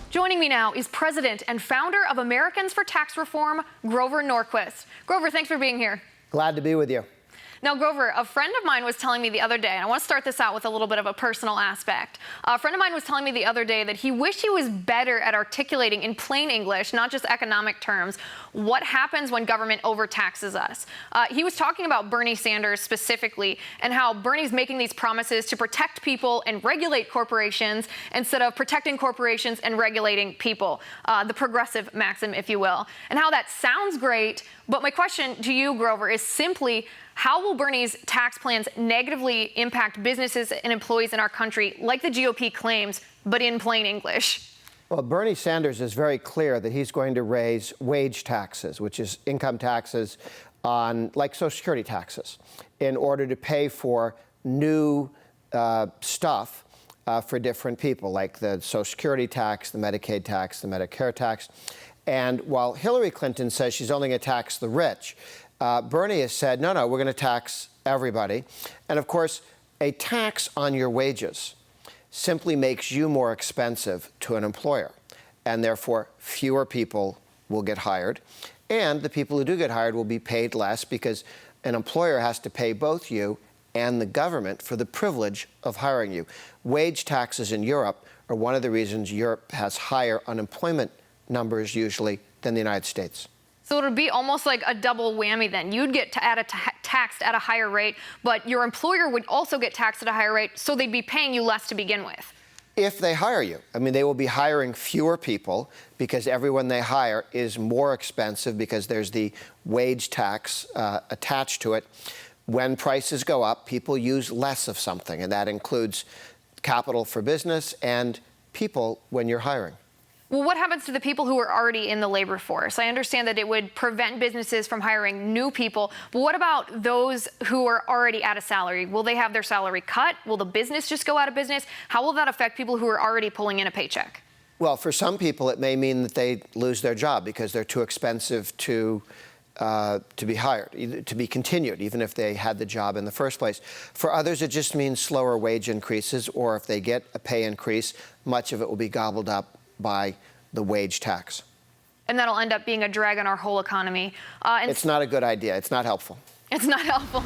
Joining me now is president and founder of Americans for Tax Reform, Grover Norquist. Grover, thanks for being here. Glad to be with you. Now, Grover, a friend of mine was telling me the other day, and I want to start this out with a little bit of a personal aspect. A friend of mine was telling me the other day that he wished he was better at articulating in plain English, not just economic terms, what happens when government overtaxes us. He was talking about Bernie Sanders specifically and how Bernie's making these promises to protect people and regulate corporations instead of protecting corporations and regulating people, the progressive maxim, if you will, and how that sounds great. But my question to you, Grover, is simply, how will Bernie's tax plans negatively impact businesses and employees in our country, like the GOP claims, but in plain English? Well, Bernie Sanders is very clear that he's going to raise wage taxes, which is income taxes on, like Social Security taxes, in order to pay for new stuff for different people, like the Social Security tax, the Medicaid tax, the Medicare tax. And while Hillary Clinton says she's only going to tax the rich, Bernie has said, no, we're going to tax everybody. And of course, a tax on your wages simply makes you more expensive to an employer. And therefore, fewer people will get hired. And the people who do get hired will be paid less because an employer has to pay both you and the government for the privilege of hiring you. Wage taxes in Europe are one of the reasons Europe has higher unemployment numbers usually than the United States. So it would be almost like a double whammy then. You'd get taxed at a higher rate, but your employer would also get taxed at a higher rate, so they'd be paying you less to begin with. If they hire you. I mean, they will be hiring fewer people because everyone they hire is more expensive because there's the wage tax attached to it. When prices go up, people use less of something, and that includes capital for business and people when you're hiring. Well, what happens to the people who are already in the labor force? I understand that it would prevent businesses from hiring new people, but what about those who are already at a salary? Will they have their salary cut? Will the business just go out of business? How will that affect people who are already pulling in a paycheck? Well, for some people, it may mean that they lose their job because they're too expensive to be hired, to be continued, even if they had the job in the first place. For others, it just means slower wage increases, or if they get a pay increase, much of it will be gobbled up by the wage tax. And that'll end up being a drag on our whole economy. It's not a good idea. It's not helpful. It's not helpful.